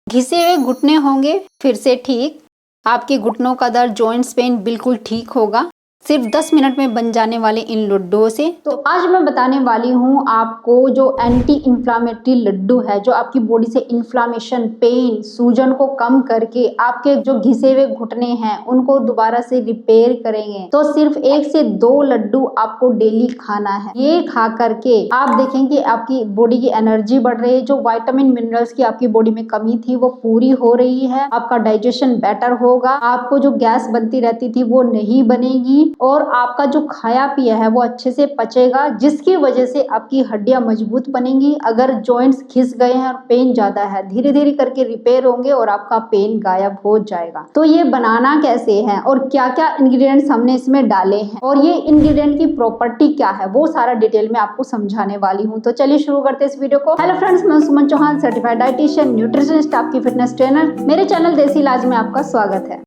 घिसे हुए घुटने होंगे फिर से ठीक। आपके घुटनों का दर्द, जॉइंट्स पेन बिल्कुल ठीक होगा सिर्फ 10 मिनट में बन जाने वाले इन लड्डुओं से। तो आज मैं बताने वाली हूँ आपको जो एंटी इंफ्लामेटरी लड्डू है, जो आपकी बॉडी से इन्फ्लामेशन, पेन, सूजन को कम करके आपके जो घिसे हुए घुटने हैं उनको दोबारा से रिपेयर करेंगे। तो सिर्फ 1 से 2 लड्डू आपको डेली खाना है। ये खा करके आप देखेंगे आपकी बॉडी की एनर्जी बढ़ रही है, जो विटामिन मिनरल्स की आपकी बॉडी में कमी थी वो पूरी हो रही है, आपका डाइजेशन बेटर होगा, आपको जो गैस बनती रहती थी वो नहीं बनेगी और आपका जो खाया पिया है वो अच्छे से पचेगा, जिसकी वजह से आपकी हड्डियां मजबूत बनेंगी। अगर जॉइंट्स घिस गए हैं और पेन ज्यादा है, धीरे धीरे करके रिपेयर होंगे और आपका पेन गायब हो जाएगा। तो ये बनाना कैसे है और क्या क्या इंग्रेडिएंट्स हमने इसमें डाले हैं और ये इंग्रेडिएंट की प्रॉपर्टी क्या है, वो सारा डिटेल में आपको समझाने वाली हूँ। तो चलिए शुरू करते हैं इस वीडियो को। हेलो फ्रेंड्स, मैं सुमन चौहान, सर्टिफाइड डाइटिशियन, न्यूट्रिशनिस्ट, आपकी फिटनेस ट्रेनर। मेरे चैनल देसी इलाज में आपका स्वागत है।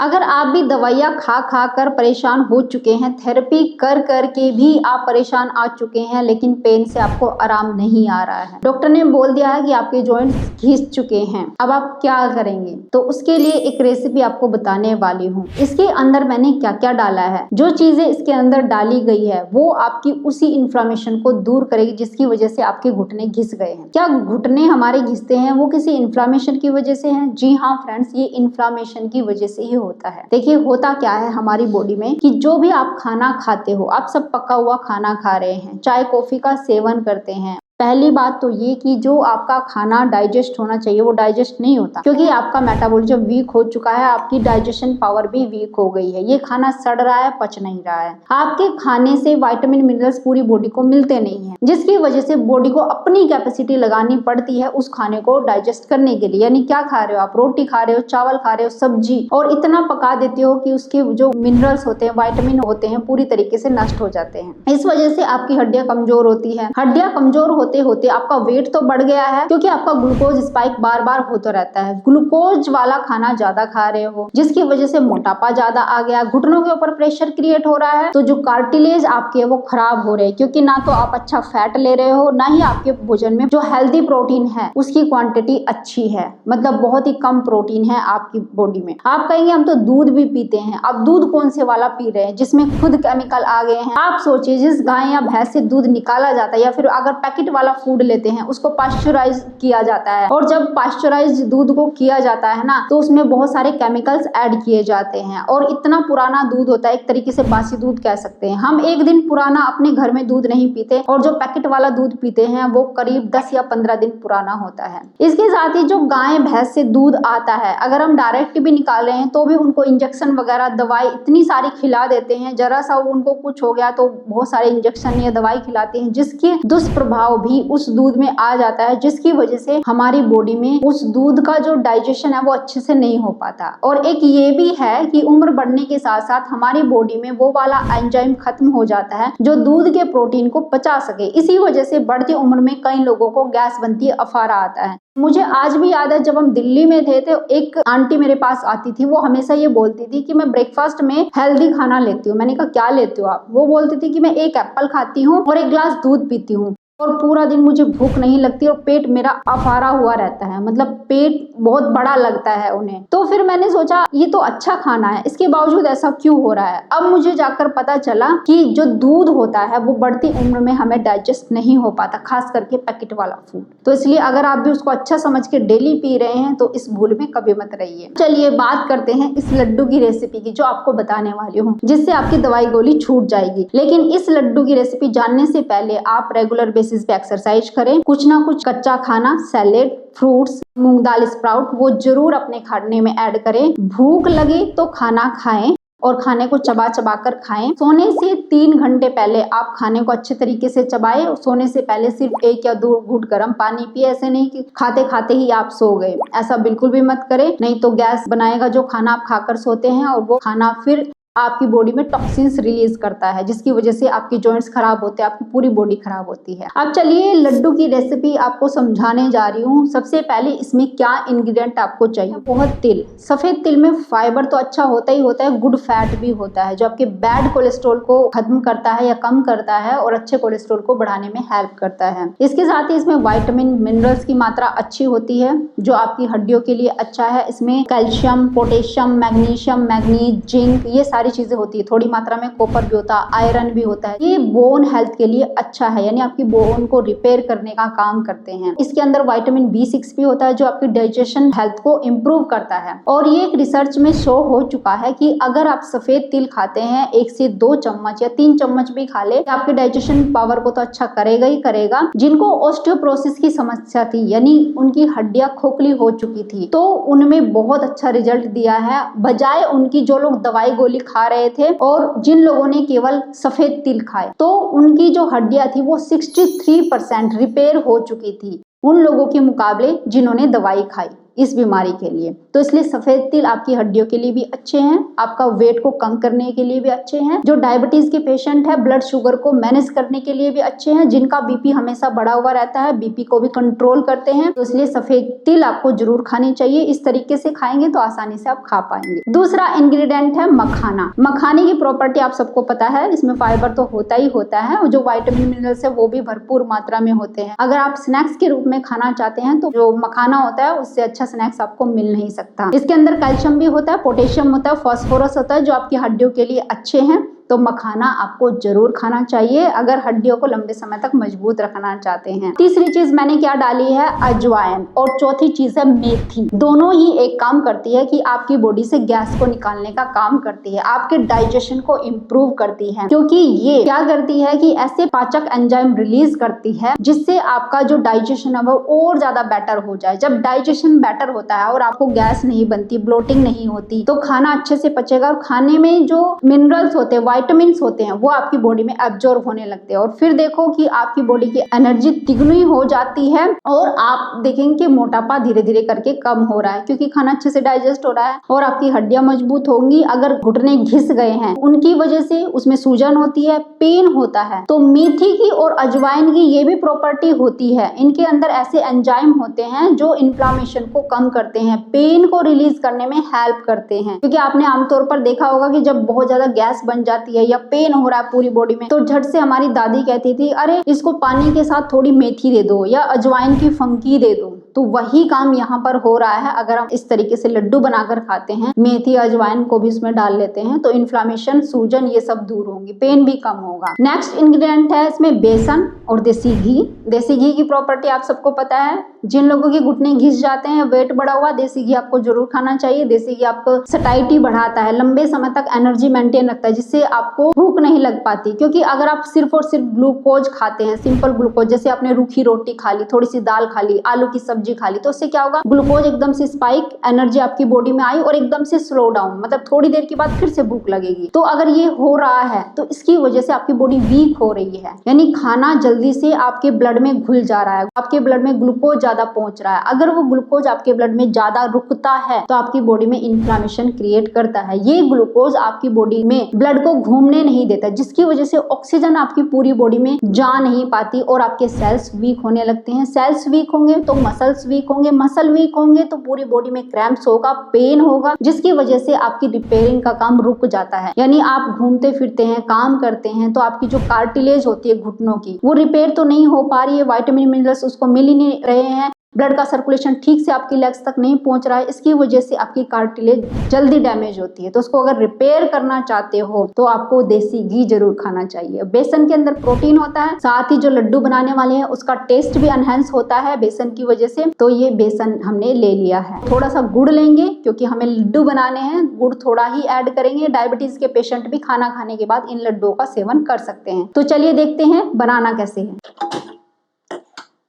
अगर आप भी दवाइयाँ खा खा कर परेशान हो चुके हैं, थेरेपी कर कर के भी आप परेशान आ चुके हैं, लेकिन पेन से आपको आराम नहीं आ रहा है, डॉक्टर ने बोल दिया है कि आपके जॉइंट्स घिस चुके हैं, अब आप क्या करेंगे? तो उसके लिए एक रेसिपी आपको बताने वाली हूँ। इसके अंदर मैंने क्या क्या डाला है, जो चीजें इसके अंदर डाली गई है वो आपकी उसी इन्फ्लामेशन को दूर करेगी जिसकी वजह से आपके घुटने घिस गए हैं। क्या घुटने हमारे घिसते हैं वो किसी इन्फ्लामेशन की वजह से है? जी हाँ फ्रेंड्स, ये इन्फ्लामेशन की वजह से ही होता है। देखिए होता क्या है हमारी बॉडी में कि जो भी आप खाना खाते हो, आप सब पका हुआ खाना खा रहे हैं, चाय कॉफी का सेवन करते हैं। पहली बात तो ये कि जो आपका खाना डाइजेस्ट होना चाहिए वो डाइजेस्ट नहीं होता, क्योंकि आपका मेटाबॉलिज्म वीक हो चुका है, आपकी डाइजेशन पावर भी वीक हो गई है। ये खाना सड़ रहा है, पच नहीं रहा है। आपके खाने से विटामिन मिनरल्स पूरी बॉडी को मिलते नहीं है, जिसकी वजह से बॉडी को अपनी कैपेसिटी लगानी पड़ती है उस खाने को डाइजेस्ट करने के लिए। यानी क्या खा रहे हो आप? रोटी खा रहे हो, चावल खा रहे हो, सब्जी, और इतना पका देते हो कि उसके जो मिनरल्स होते हैं, विटामिन होते हैं, पूरी तरीके से नष्ट हो जाते हैं। इस वजह से आपकी हड्डियां कमजोर होती है। हड्डियां कमजोर होते होते आपका वेट तो बढ़ गया है, क्योंकि आपका ग्लूकोज स्पाइक बार बार होता रहता है। ग्लूकोज वाला खाना ज्यादा खा रहे हो, जिसकी वजह से मोटापा ज्यादा आ गया, घुटनों के ऊपर प्रेशर क्रिएट हो रहा है, तो जो कार्टिलेज आपके वो खराब हो रहे हैं, क्योंकि ना तो आप अच्छा फैट ले रहे हो, ना ही आपके भोजन में जो हेल्दी प्रोटीन है उसकी क्वांटिटी अच्छी है, मतलब बहुत ही कम प्रोटीन है आपकी बॉडी में। आप कहेंगे हम तो दूध भी पीते हैं। अब दूध कौन से वाला पी रहे हैं जिसमें खुद केमिकल आ गए हैं? आप सोचिए, जिस गाय या भैंस से दूध निकाला जाता है, या फिर अगर पैकेट वाला फूड लेते हैं उसको पाश्चराइज किया जाता है, और जब पाश्चराइज दूध को किया जाता है ना, तो उसमें बहुत सारे केमिकल्स ऐड किए जाते हैं और इतना पुराना दूध होता है, एक तरीके से बासी दूध कह सकते हैं। हम एक दिन पुराना अपने घर में दूध नहीं पीते, और जो पैकेट वाला दूध पीते हैं वो करीब 10 या 15 दिन पुराना होता है। इसके साथ ही जो गाय भैंस से दूध आता है, अगर हम डायरेक्ट भी निकाल रहे हैं तो भी उनको इंजेक्शन वगैरह, दवाई इतनी सारी खिला देते हैं, जरा सा उनको कुछ हो गया तो बहुत सारे इंजेक्शन या दवाई खिलाते हैं, जिसके दुष्प्रभाव भी उस दूध में आ जाता है, जिसकी वजह से हमारी बॉडी में उस दूध का जो डाइजेशन है वो अच्छे से नहीं हो पाता। और एक ये भी है कि उम्र बढ़ने के साथ साथ हमारी बॉडी में वो वाला एंजाइम खत्म हो जाता है जो दूध के प्रोटीन को पचा सके। इसी वजह से बढ़ती उम्र में कई लोगों को गैस बनती है, अफारा आता है। मुझे आज भी याद है, जब हम दिल्ली में थे तो एक आंटी मेरे पास आती थी, वो हमेशा ये बोलती थी कि मैं ब्रेकफास्ट में हेल्दी खाना लेती हूँ। मैंने कहा क्या लेते हो आप? वो बोलती थी कि मैं 1 एप्पल खाती हूँ और 1 ग्लास दूध पीती हूँ, और पूरा दिन मुझे भूख नहीं लगती और पेट मेरा अफारा हुआ रहता है, मतलब पेट बहुत बड़ा लगता है उन्हें। तो फिर मैंने सोचा ये तो अच्छा खाना है, इसके बावजूद ऐसा क्यों हो रहा है? अब मुझे जाकर पता चला कि जो दूध होता है वो बढ़ती उम्र में हमें डाइजेस्ट नहीं हो पाता, खास करके पैकेट वाला फूड। तो इसलिए अगर आप भी उसको अच्छा समझ के डेली पी रहे हैं तो इस भूल में कभी मत रहिए। चलिए बात करते हैं इस लड्डू की रेसिपी की, जो आपको बताने वाली हूँ, जिससे आपकी दवाई गोली छूट जाएगी। लेकिन इस लड्डू की रेसिपी जानने से पहले आप रेगुलर बेसिस पे एक्सरसाइज करें, कुछ ना कुछ कच्चा खाना, सैलेड, फ्रूट्स, मूंग दाल स्प्राउट वो जरूर अपने खाने में ऐड करें। भूख लगे तो खाना खाएं और खाने को चबा चबा कर खाएं। सोने से 3 घंटे पहले आप खाने को अच्छे तरीके से चबाएं। सोने से पहले सिर्फ 1 या 2 घूंट गर्म पानी पिए। ऐसे नहीं कि खाते खाते ही आप सो गए, ऐसा बिल्कुल भी मत करें, नहीं तो गैस बनाएगा जो खाना आप खाकर सोते हैं, और वो खाना फिर आपकी बॉडी में टॉक्सिन्स रिलीज करता है, जिसकी वजह से आपके जॉइंट्स खराब होते हैं, आपकी पूरी बॉडी खराब होती है। अब चलिए लड्डू की रेसिपी आपको समझाने जा रही हूँ। सबसे पहले इसमें क्या इंग्रेडिएंट आपको चाहिए, बहुत तिल। सफेद तिल में फाइबर तो अच्छा होता ही होता है, गुड फैट भी होता है जो आपके बैड कोलेस्ट्रॉल को खत्म करता है या कम करता है और अच्छे कोलेस्ट्रॉल को बढ़ाने में हेल्प करता है। इसके साथ ही इसमें विटामिन मिनरल्स की मात्रा अच्छी होती है जो आपकी हड्डियों के लिए अच्छा है। इसमें calcium, potassium, magnesium, manganese, zinc, ये सारी चीजें होती है। थोड़ी मात्रा में कॉपर भी होता है, आयरन भी होता है। ये बोन हेल्थ के लिए अच्छा है, यानी आपकी बोन को रिपेयर करने का काम करते हैं। इसके अंदर विटामिन B6 भी होता है जो आपकी डाइजेशन हेल्थ को इम्प्रूव करता है। और ये एक रिसर्च में शो हो चुका है कि अगर आप सफेद तिल खाते हैं 1 से 2 चम्मच या 3 चम्मच भी खा ले, आपके डाइजेशन पावर को तो अच्छा करेगा ही करेगा। जिनको ऑस्टियोपोरोसिस की समस्या थी, यानी उनकी हड्डियां खोखली हो चुकी थी, तो उनमें बहुत अच्छा रिजल्ट दिया है, बजाय उनकी जो लोग दवाई गोली खा रहे थे। और जिन लोगों ने केवल सफेद तिल खाए तो उनकी जो हड्डियां थी वो 63% रिपेयर हो चुकी थी उन लोगों के मुकाबले जिन्होंने दवाई खाई इस बीमारी के लिए। तो इसलिए सफेद तिल आपकी हड्डियों के लिए भी अच्छे हैं, आपका वेट को कम करने के लिए भी अच्छे हैं। जो डायबिटीज के पेशेंट है, ब्लड शुगर को मैनेज करने के लिए भी अच्छे हैं। जिनका बीपी हमेशा बढ़ा हुआ रहता है, बीपी को भी कंट्रोल करते हैं। तो इसलिए सफेद तिल आपको जरूर खानी चाहिए। इस तरीके से खाएंगे तो आसानी से आप खा पाएंगे। दूसरा इंग्रेडिएंट है मखाना। मखाने की प्रॉपर्टी आप सबको पता है, इसमें फाइबर तो होता ही होता है और जो विटामिन मिनरल्स है वो भी भरपूर मात्रा में होते हैं। अगर आप स्नैक्स के रूप में खाना चाहते हैं तो जो मखाना होता है उससे अच्छा स्नैक्स आपको मिल नहीं सकता। इसके अंदर कैल्शियम भी होता है, पोटेशियम होता है, फास्फोरस होता है जो आपकी हड्डियों के लिए अच्छे हैं। तो मखाना आपको जरूर खाना चाहिए अगर हड्डियों को लंबे समय तक मजबूत रखना चाहते हैं। तीसरी चीज मैंने क्या डाली है, अजवाइन। और चौथी चीज है मेथी। दोनों ही एक काम करती है कि आपकी बॉडी से गैस को निकालने का काम करती है, आपके डाइजेशन को इम्प्रूव करती है, क्योंकि ये क्या करती है कि ऐसे पाचक एंजाइम रिलीज करती है जिससे आपका जो डाइजेशन है वो और ज्यादा बेटर हो जाए। जब डाइजेशन बेटर होता है और आपको गैस नहीं बनती, ब्लोटिंग नहीं होती, तो खाना अच्छे से पचेगा और खाने में जो मिनरल्स होते हैं, विटामिन्स होते हैं, वो आपकी बॉडी में एब्जॉर्ब होने लगते हैं। और फिर देखो कि आपकी बॉडी की एनर्जी तिगुनी हो जाती है और आप देखेंगे कि मोटापा धीरे धीरे करके कम हो रहा है, क्योंकि खाना अच्छे से डाइजेस्ट हो रहा है और आपकी हड्डियां मजबूत होंगी। अगर घुटने घिस गए हैं उनकी वजह से उसमें सूजन होती है, पेन होता है, तो मेथी की और अजवाइन की ये भी प्रॉपर्टी होती है। इनके अंदर ऐसे एंजाइम होते हैं जो इन्फ्लामेशन को कम करते हैं, पेन को रिलीज करने में हेल्प करते हैं। क्योंकि आपने आमतौर पर देखा होगा कि जब बहुत ज्यादा गैस बन जाती है या पेन हो रहा है पूरी बॉडी में, तो झट से हमारी दादी कहती थी, अरे इसको पानी के साथ थोड़ी मेथी दे दो या अजवाइन की फंकी दे दो। तो वही काम यहाँ पर हो रहा है। अगर हम इस तरीके से लड्डू बनाकर खाते हैं, मेथी अजवाइन को भी इसमें डाल लेते हैं, तो इन्फ्लामेशन, सूजन ये सब दूर होंगी, पेन भी कम होगा। नेक्स्ट इंग्रेडिएंट है इसमें बेसन और देसी घी। देसी घी की प्रॉपर्टी आप सबको पता है, जिन लोगों के घुटने घिस जाते हैं, वेट बढ़ा हुआ, देसी घी आपको जरूर खाना चाहिए। देसी घी आपको सटाइटी बढ़ाता है, लंबे समय तक एनर्जी मेंटेन रखता है, जिससे आपको भूख नहीं लग पाती। क्योंकि अगर आप सिर्फ और सिर्फ ग्लूकोज खाते हैं, सिंपल ग्लूकोज, जैसे आपने रूखी रोटी खा ली, थोड़ी सी दाल खा ली, आलू की सब्जी खा ली, तो उससे क्या होगा, ग्लूकोज एकदम से स्पाइक, एनर्जी आपकी बॉडी में आई और एकदम से स्लो डाउन, मतलब थोड़ी देर के बाद फिर से भूख लगेगी। तो अगर ये हो रहा है तो इसकी वजह से आपकी बॉडी वीक हो रही है, यानी खाना जल्दी से आपके ब्लड में घुल जा रहा है, आपके ब्लड में ग्लूकोज ज्यादा पहुंच रहा है। अगर वो ग्लूकोज आपके ब्लड में ज्यादा रुकता है तो आपकी बॉडी में इन्फ्लामेशन क्रिएट करता है। ये ग्लूकोज आपकी बॉडी में ब्लड को घूमने नहीं देता, जिसकी वजह से ऑक्सीजन आपकी पूरी बॉडी में जा नहीं पाती और आपके सेल्स वीक होने लगते हैं। सेल्स वीक होंगे तो मसल्स वीक होंगे, मसल वीक होंगे तो पूरी बॉडी में क्रैम्प्स होगा, पेन होगा, जिसकी वजह से आपकी रिपेयरिंग का काम रुक जाता है। यानी आप घूमते फिरते हैं, काम करते हैं, तो आपकी जो कार्टिलेज होती है घुटनों की, वो रिपेयर तो नहीं हो पा रही है, विटामिन मिनरल्स उसको मिल ही नहीं रहे हैं, ब्लड का सर्कुलेशन ठीक से आपकी लेग्स तक नहीं पहुंच रहा है, इसकी वजह से आपकी कार्टिलेज जल्दी डैमेज होती है। तो उसको अगर रिपेयर करना चाहते हो तो आपको देसी घी जरूर खाना चाहिए। बेसन के अंदर प्रोटीन होता है, साथ ही जो लड्डू बनाने वाले हैं उसका टेस्ट भी एनहेंस होता है बेसन की वजह से। तो ये बेसन हमने ले लिया है। थोड़ा सा गुड़ लेंगे क्योंकि हमें लड्डू बनाने हैं, गुड़ थोड़ा ही ऐड करेंगे। डायबिटीज के पेशेंट भी खाना खाने के बाद इन लड्डुओं का सेवन कर सकते हैं। तो चलिए देखते हैं बनाना कैसे है।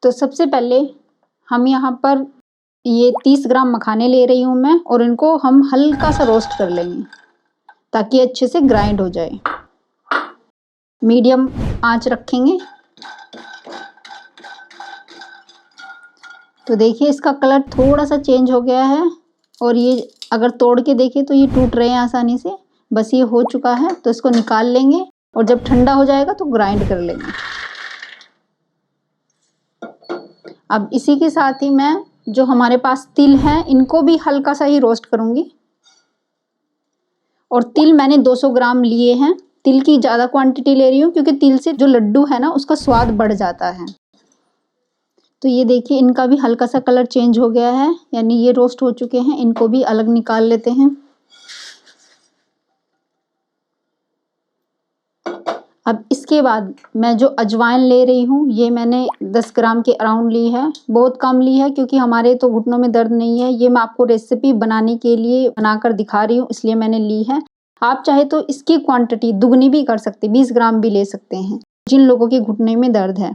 तो सबसे पहले हम यहाँ पर ये 30 ग्राम मखाने ले रही हूँ मैं, और इनको हम हल्का सा रोस्ट कर लेंगे ताकि अच्छे से ग्राइंड हो जाए। मीडियम आंच रखेंगे। तो देखिए इसका कलर थोड़ा सा चेंज हो गया है, और ये अगर तोड़ के देखें तो ये टूट रहे हैं आसानी से, बस ये हो चुका है, तो इसको निकाल लेंगे और जब ठंडा हो जाएगा तो ग्राइंड कर लेंगे। अब इसी के साथ ही मैं जो हमारे पास तिल है इनको भी हल्का सा ही रोस्ट करूंगी। और तिल मैंने 200 ग्राम लिए हैं। तिल की ज़्यादा क्वांटिटी ले रही हूँ क्योंकि तिल से जो लड्डू है ना उसका स्वाद बढ़ जाता है। तो ये देखिए इनका भी हल्का सा कलर चेंज हो गया है, यानी ये रोस्ट हो चुके हैं। इनको भी अलग निकाल लेते हैं। अब इसके बाद मैं जो अजवाइन ले रही हूँ ये मैंने 10 ग्राम के अराउंड ली है। बहुत कम ली है क्योंकि हमारे तो घुटनों में दर्द नहीं है। ये मैं आपको रेसिपी बनाने के लिए बनाकर दिखा रही हूँ, इसलिए मैंने ली है। आप चाहे तो इसकी क्वांटिटी दुगनी भी कर सकते, 20 ग्राम भी ले सकते हैं जिन लोगों के घुटने में दर्द है।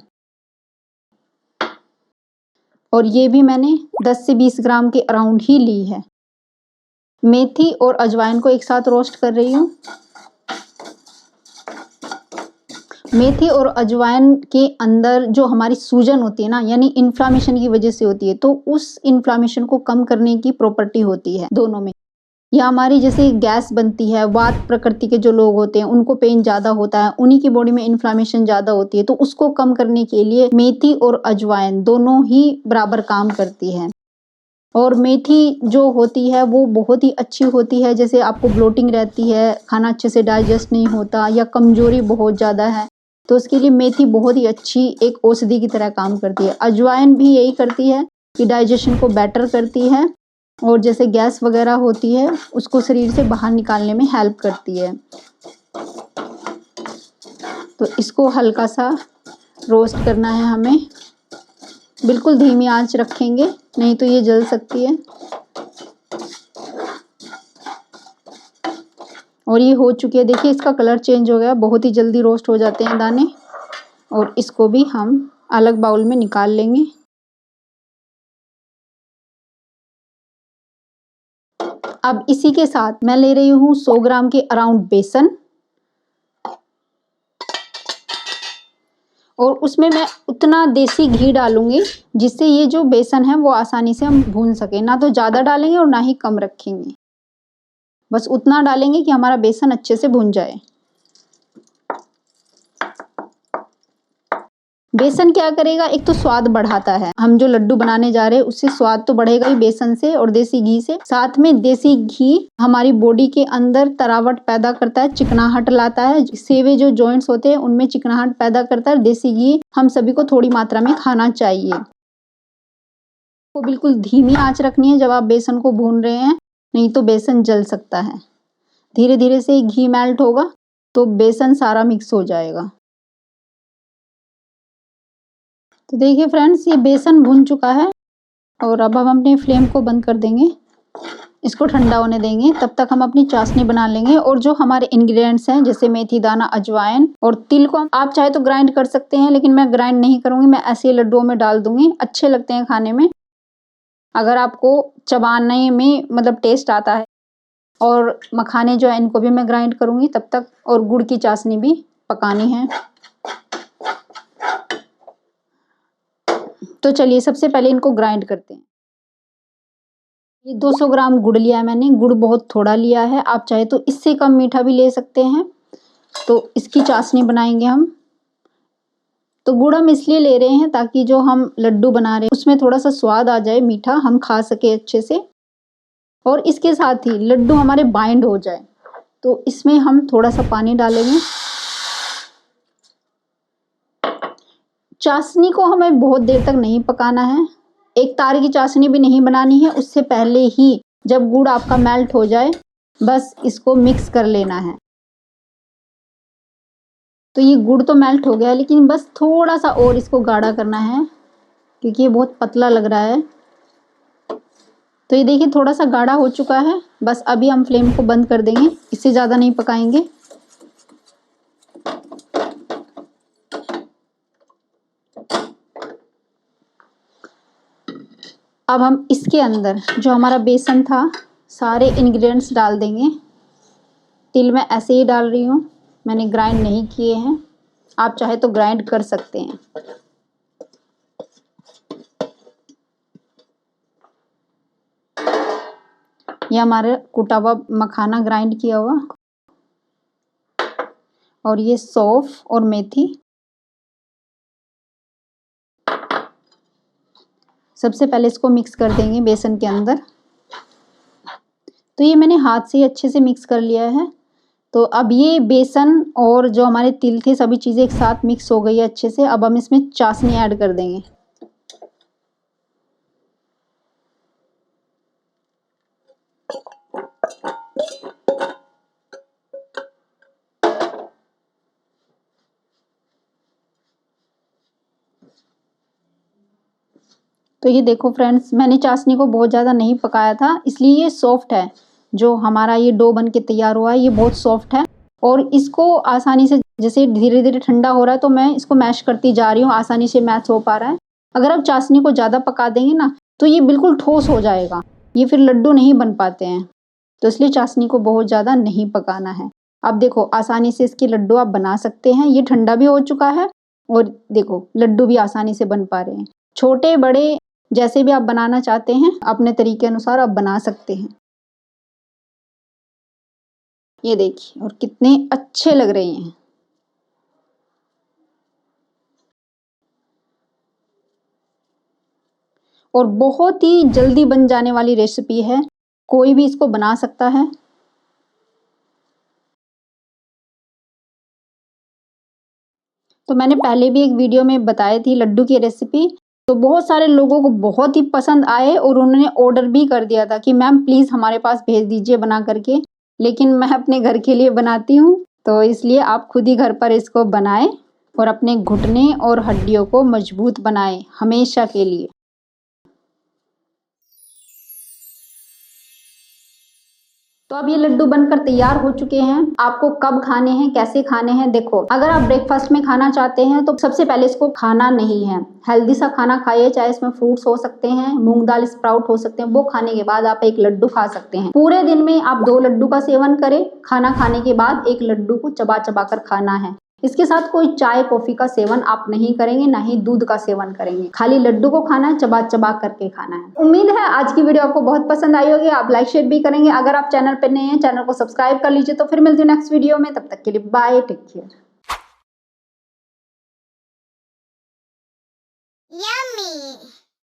और ये भी मैंने 10 से 20 ग्राम के अराउंड ही ली है। मेथी और अजवाइन को एक साथ रोस्ट कर रही हूँ। मेथी और अजवाइन के अंदर जो हमारी सूजन होती है ना, यानी इन्फ्लामेशन की वजह से होती है, तो उस इन्फ्लामेशन को कम करने की प्रॉपर्टी होती है दोनों में। या हमारी जैसे गैस बनती है, वात प्रकृति के जो लोग होते हैं उनको पेन ज़्यादा होता है, उन्हीं की बॉडी में इन्फ्लामेशन ज़्यादा होती है, तो उसको कम करने के लिए मेथी और अजवाइन दोनों ही बराबर काम करती है। और मेथी जो होती है वो बहुत ही अच्छी होती है, जैसे आपको ब्लोटिंग रहती है, खाना अच्छे से डाइजेस्ट नहीं होता या कमजोरी बहुत ज़्यादा है, तो उसके लिए मेथी बहुत ही अच्छी एक औषधि की तरह काम करती है। अजवाइन भी यही करती है कि डाइजेशन को बेटर करती है और जैसे गैस वगैरह होती है उसको शरीर से बाहर निकालने में हेल्प करती है। तो इसको हल्का सा रोस्ट करना है हमें, बिल्कुल धीमी आंच रखेंगे नहीं तो ये जल सकती है। और ये हो चुकी है, देखिए इसका कलर चेंज हो गया, बहुत ही जल्दी रोस्ट हो जाते हैं दाने। और इसको भी हम अलग बाउल में निकाल लेंगे। अब इसी के साथ मैं ले रही हूँ 100 ग्राम के अराउंड बेसन, और उसमें मैं उतना देसी घी डालूंगी जिससे ये जो बेसन है वो आसानी से हम भून सके। ना तो ज़्यादा डालेंगे और ना ही कम रखेंगे, बस उतना डालेंगे कि हमारा बेसन अच्छे से भून जाए। बेसन क्या करेगा, एक तो स्वाद बढ़ाता है, हम जो लड्डू बनाने जा रहे हैं उससे स्वाद तो बढ़ेगा ही बेसन से और देसी घी से। साथ में देसी घी हमारी बॉडी के अंदर तरावट पैदा करता है, चिकनाहट लाता है। सेवे जो जॉइंट्स होते हैं उनमें चिकनाहट पैदा करता है। देसी घी हम सभी को थोड़ी मात्रा में खाना चाहिए। को बिल्कुल धीमी आंच रखनी है जब आप बेसन को भून रहे हैं, नहीं तो बेसन जल सकता है। धीरे धीरे से घी मेल्ट होगा तो बेसन सारा मिक्स हो जाएगा। तो देखिए फ्रेंड्स ये बेसन भून चुका है और अब हम अपने फ्लेम को बंद कर देंगे, इसको ठंडा होने देंगे। तब तक हम अपनी चाशनी बना लेंगे। और जो हमारे इंग्रेडिएंट्स हैं जैसे मेथी दाना, अजवाइन और तिल को आप चाहे तो ग्राइंड कर सकते हैं, लेकिन मैं ग्राइंड नहीं करूंगी, मैं ऐसे लड्डुओं में डाल दूंगी, अच्छे लगते हैं खाने में अगर आपको चबाने में मतलब टेस्ट आता है। और मखाने जो है इनको भी मैं ग्राइंड करूंगी तब तक, और गुड़ की चाशनी भी पकानी है। तो चलिए सबसे पहले इनको ग्राइंड करते हैं। ये 200 ग्राम गुड़ लिया है मैंने, गुड़ बहुत थोड़ा लिया है, आप चाहे तो इससे कम मीठा भी ले सकते हैं। तो इसकी चाशनी बनाएंगे हम। तो गुड़ हम इसलिए ले रहे हैं ताकि जो हम लड्डू बना रहे हैं उसमें थोड़ा सा स्वाद आ जाए, मीठा हम खा सके अच्छे से, और इसके साथ ही लड्डू हमारे बाइंड हो जाए। तो इसमें हम थोड़ा सा पानी डालेंगे। चाशनी को हमें बहुत देर तक नहीं पकाना है, एक तार की चाशनी भी नहीं बनानी है। उससे पहले ही जब गुड़ आपका मेल्ट हो जाए बस इसको मिक्स कर लेना है। तो ये गुड़ तो मेल्ट हो गया है, लेकिन बस थोड़ा सा और इसको गाढ़ा करना है क्योंकि ये बहुत पतला लग रहा है। तो ये देखिए थोड़ा सा गाढ़ा हो चुका है, बस अभी हम फ्लेम को बंद कर देंगे, इससे ज़्यादा नहीं पकाएंगे। अब हम इसके अंदर जो हमारा बेसन था सारे इंग्रेडिएंट्स डाल देंगे। तिल मैं ऐसे ही डाल रही हूँ, मैंने ग्राइंड नहीं किए हैं, आप चाहे तो ग्राइंड कर सकते हैं। ये हमारा कुटा हुआ मखाना ग्राइंड किया हुआ, और ये सौंफ और मेथी। सबसे पहले इसको मिक्स कर देंगे बेसन के अंदर। तो ये मैंने हाथ से ही अच्छे से मिक्स कर लिया है। तो अब ये बेसन और जो हमारे तिल थे सभी चीज़ें एक साथ मिक्स हो गई है अच्छे से। अब हम इसमें चाशनी ऐड कर देंगे। तो ये देखो फ्रेंड्स, मैंने चाशनी को बहुत ज़्यादा नहीं पकाया था, इसलिए ये सॉफ्ट है। जो हमारा ये डो बन के तैयार हुआ है ये बहुत सॉफ्ट है और इसको आसानी से, जैसे धीरे धीरे ठंडा हो रहा है तो मैं इसको मैश करती जा रही हूँ, आसानी से मैश हो पा रहा है। अगर आप चाशनी को ज़्यादा पका देंगे ना तो ये बिल्कुल ठोस हो जाएगा, ये फिर लड्डू नहीं बन पाते हैं। तो इसलिए चाशनी को बहुत ज़्यादा नहीं पकाना है। अब देखो आसानी से इसके लड्डू आप बना सकते हैं। ये ठंडा भी हो चुका है और देखो लड्डू भी आसानी से बन पा रहे हैं। छोटे बड़े जैसे भी आप बनाना चाहते हैं अपने तरीके अनुसार आप बना सकते हैं। ये देखिए और कितने अच्छे लग रहे हैं। और बहुत ही जल्दी बन जाने वाली रेसिपी है, कोई भी इसको बना सकता है। तो मैंने पहले भी एक वीडियो में बताई थी लड्डू की रेसिपी, तो बहुत सारे लोगों को बहुत ही पसंद आए और उन्होंने ऑर्डर भी कर दिया था कि मैम प्लीज़ हमारे पास भेज दीजिए बना करके। लेकिन मैं अपने घर के लिए बनाती हूँ, तो इसलिए आप खुद ही घर पर इसको बनाएं और अपने घुटने और हड्डियों को मजबूत बनाएं हमेशा के लिए। तो अब ये लड्डू बनकर तैयार हो चुके हैं। आपको कब खाने हैं, कैसे खाने हैं, देखो अगर आप ब्रेकफास्ट में खाना चाहते हैं तो सबसे पहले इसको खाना नहीं है, हेल्दी सा खाना खाइए, चाहे इसमें फ्रूट्स हो सकते हैं, मूंग दाल स्प्राउट हो सकते हैं, वो खाने के बाद आप एक लड्डू खा सकते हैं। पूरे दिन में आप 2 लड्डू का सेवन करें, खाना खाने के बाद एक लड्डू को चबा चबा कर खाना है। इसके साथ कोई चाय कॉफी का सेवन आप नहीं करेंगे, ना ही दूध का सेवन करेंगे, खाली लड्डू को खाना है, चबा चबा करके खाना है। उम्मीद है आज की वीडियो आपको बहुत पसंद आई होगी, आप लाइक शेयर भी करेंगे। अगर आप चैनल पर नए हैं चैनल को सब्सक्राइब कर लीजिए। तो फिर मिलती हूँ नेक्स्ट वीडियो में, तब तक के लिए बाय, टेक केयर। Yummy!